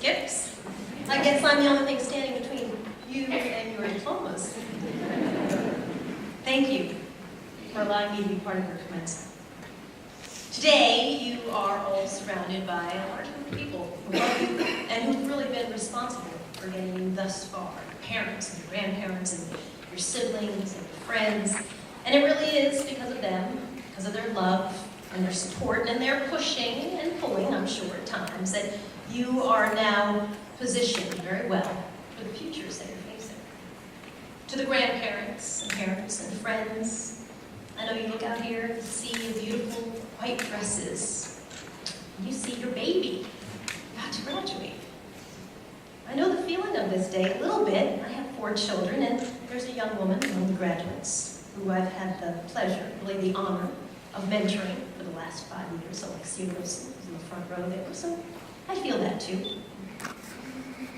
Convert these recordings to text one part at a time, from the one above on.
skips. I guess I'm the only thing standing between you and your diplomas. Thank you for allowing me to be part of your commencement. Today, you are all surrounded by a large group of people who love you and who've really been responsible for getting you thus far. Your parents and your grandparents and your siblings and your friends. And it really is because of them, because of their love and their support and their pushing and pulling, I'm sure at times, that you are now positioned very well for the futures that you're facing. To the grandparents and parents and friends, I know you look out here and see your beautiful white dresses. You see your baby about to graduate. I know the feeling of this day a little bit. I have 4 children, and there's a young woman among the graduates who I've had the pleasure, really the honor, of mentoring for the last 5 years. So like Ursuline was in the front row there, so I feel that too.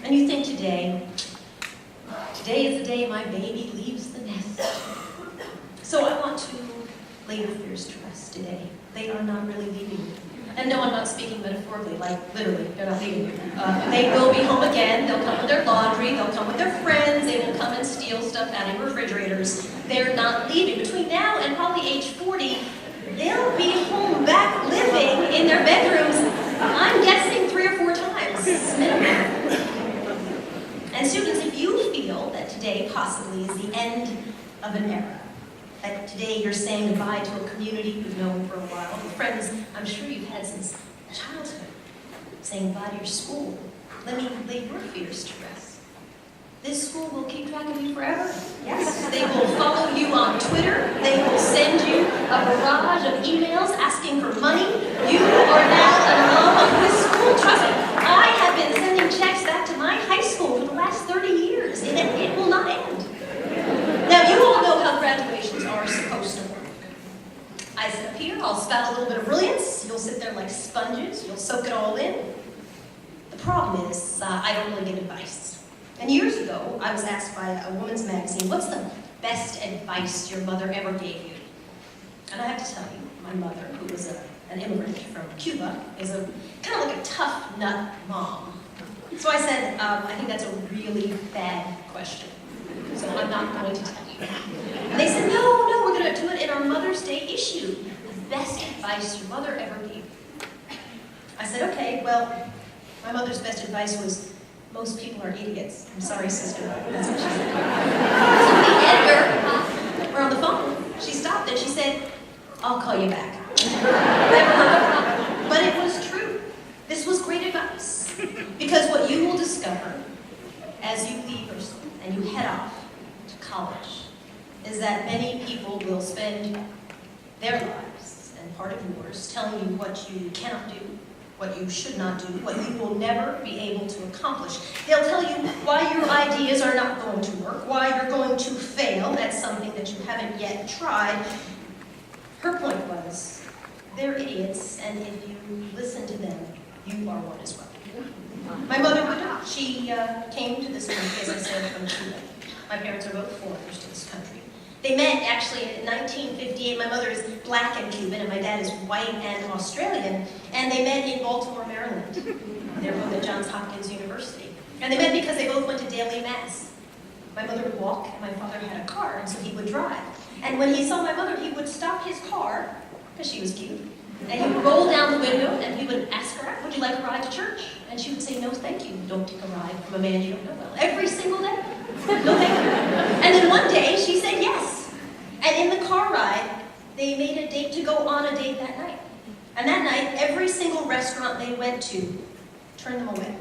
And you think today is the day my baby leaves the nest. So I want to lay the fears to rest today. They are not really leaving you. And no, I'm not speaking metaphorically, like literally, they're not leaving you. They will be home again, they'll come with their laundry, they'll come with their friends, they will come and steal stuff out of your refrigerators. They're not leaving. Between now and probably age 40, they'll be home back living in their bedrooms, I'm guessing 3 or 4 times minimum. And students, if you feel that today possibly is the end of an era, that today you're saying goodbye to a community you've known for a while, the friends I'm sure you've had since childhood, saying goodbye to your school, let me lay your fears to rest. This school will keep track of you forever. Yes, they will follow you on Twitter. They will send you a barrage of emails asking for money. You are now an alum of this school. Trust me, I have been sending checks back to my high school for the last 30 years, and it will not end. Now, you all know how graduations are supposed to work. I sit up here, I'll spout a little bit of brilliance. You'll sit there like sponges. You'll soak it all in. The problem is, I don't really give advice. And years ago, I was asked by a woman's magazine, what's the best advice your mother ever gave you? And I have to tell you, my mother, who was an immigrant from Cuba, is a kind of like a tough nut mom. So I said, I think that's a really bad question. So I'm not going to tell you. And they said, no, we're going to do it in our Mother's Day issue. The best advice your mother ever gave. I said, okay, well, my mother's best advice was, most people are idiots. I'm sorry, sister. That's what she said. So the editor, we're on the phone. She stopped and she said, I'll call you back. Never heard of it. But it was true. This was great advice. Because what you will discover as you leave Ursuline and you head off to college is that many people will spend their lives and part of yours telling you what you cannot do, what you should not do, what you will never be able to accomplish. They'll tell you why your ideas are not going to work, why you're going to fail at something that you haven't yet tried. Her point was, they're idiots, and if you listen to them, you are one as well. My mother would not. She came to this country, as I said, from Cuba. My parents are both foreigners to this country. They met actually in 1958. My mother is black and Cuban, and my dad is white and Australian. And they met in Baltimore, Maryland. They're both at Johns Hopkins University. And they met because they both went to daily mass. My mother would walk, and my father had a car, and so he would drive. And when he saw my mother, he would stop his car, because she was cute, and he would roll down the window, and he would ask her, would you like a ride to church? And she would say, no, thank you. Don't take a ride from a man you don't know well. Every single day. No, thank you. And then one day, she said yes. And in the car ride, they made a date to go on a date that night. And that night, every single restaurant they went to turned them away.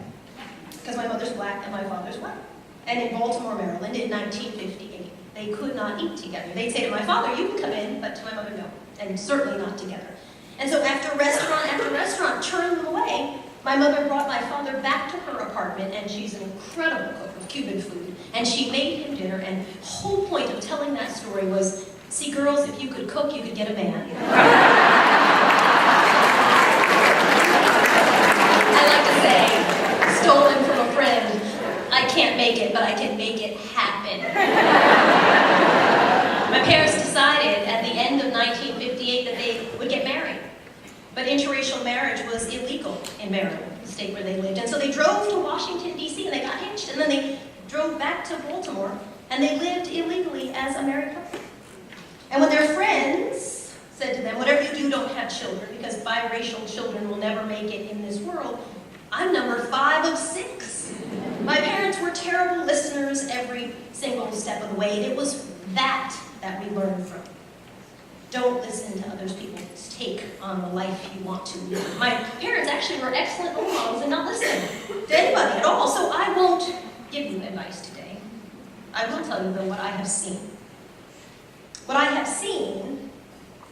Because my mother's black and my father's white. And in Baltimore, Maryland, in 1958, they could not eat together. They'd say to my father, you can come in, but to my mother, no. And certainly not together. And so after restaurant turned them away, my mother brought my father back to her apartment, and she's an incredible cook of Cuban food. And she made him dinner, and the whole point of telling that story was, see, girls, if you could cook, you could get a man. I like to say, stolen from a friend, I can't make it, but I can make it happen. My parents decided at the end of 1958 that they would get married. But interracial marriage was illegal in Maryland. state where they lived. And so they drove to Washington, D.C., and they got hitched, and then they drove back to Baltimore, and they lived illegally as a married couple. And when their friends said to them, whatever you do, don't have children, because biracial children will never make it in this world, I'm number 5 of 6. My parents were terrible listeners every single step of the way. It was that we learned from. Don't listen to other people's take on the life you want to live. My parents actually were excellent role models and not listening to anybody at all, so I won't give you advice today. I will tell you, though, what I have seen. What I have seen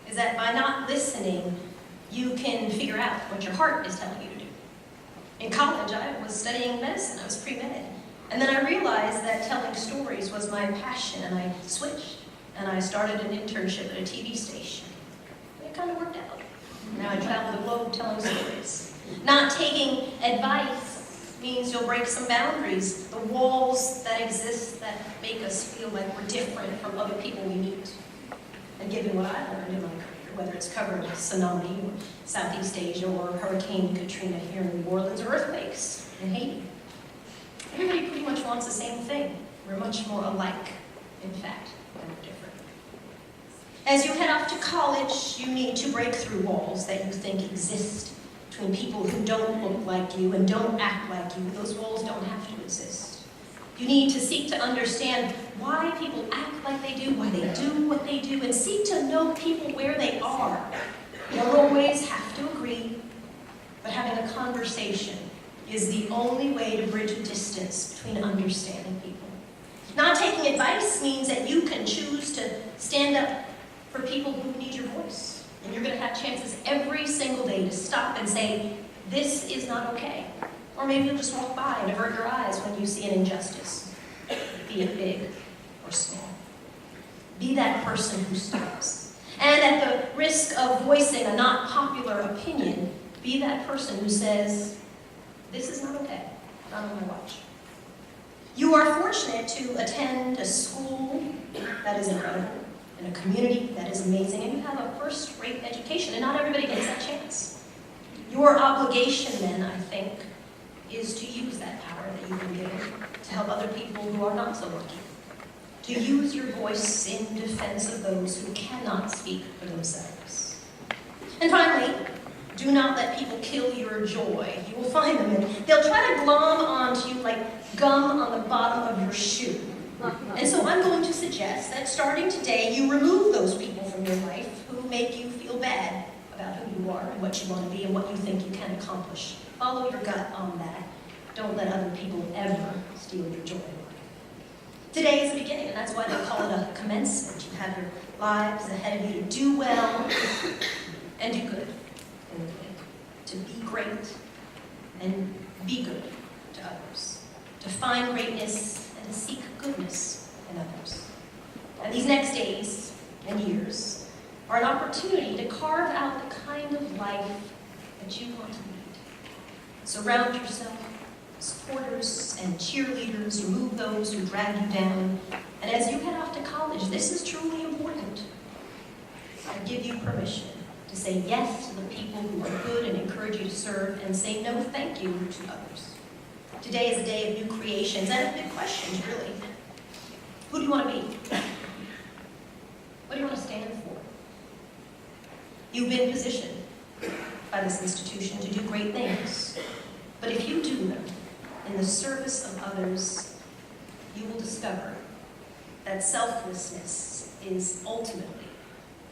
is that by not listening, you can figure out what your heart is telling you to do. In college, I was studying medicine. I was pre-med. And then I realized that telling stories was my passion, and I switched. And I started an internship at a TV station. And it kind of worked out. Now I travel the globe telling stories. Not taking advice means you'll break some boundaries, the walls that exist that make us feel like we're different from other people we meet. And given what I've learned in my career, whether it's covered tsunami, or Southeast Asia, or Hurricane Katrina here in New Orleans, or earthquakes in Haiti, everybody pretty much wants the same thing. We're much more alike, in fact, than we're different. As you head off to college, you need to break through walls that you think exist between people who don't look like you and don't act like you. Those walls don't have to exist. You need to seek to understand why people act like they do, why they do what they do, and seek to know people where they are. You don't always have to agree, but having a conversation is the only way to bridge a distance between understanding people. Not taking advice means that you can choose to stand up for people who need your voice. And you're going to have chances every single day to stop and say, this is not okay. Or maybe you'll just walk by and avert your eyes when you see an injustice, be it big or small. Be that person who stops. And at the risk of voicing a not popular opinion, be that person who says, this is not okay, not on my watch. You are fortunate to attend a school that is incredible, in a community that is amazing, and you have a first-rate education, and not everybody gets that chance. Your obligation then, I think, is to use that power that you've been given to help other people who are not so lucky. To use your voice in defense of those who cannot speak for themselves. And finally, do not let people kill your joy. You will find them, and they'll try to glom onto you like gum on the bottom of your shoe. And so I'm going to suggest that starting today, you remove those people from your life who make you feel bad about who you are and what you want to be and what you think you can accomplish. Follow your gut on that. Don't let other people ever steal your joy. Today is the beginning, and that's why they call it a commencement. You have your lives ahead of you to do well and do good. To be great and be good to others. To find greatness and to seek goodness in others. And these next days and years are an opportunity to carve out the kind of life that you want to lead. Surround yourself with supporters and cheerleaders. Remove those who drag you down. And as you head off to college, this is truly important. I give you permission to say yes to the people who are good and encourage you to serve, and say no thank you to others. Today is a day of new creations and big questions, really. Who do you want to be? What do you want to stand for? You've been positioned by this institution to do great things, but if you do them in the service of others, you will discover that selflessness is ultimately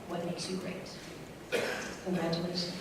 what makes you great. Congratulations.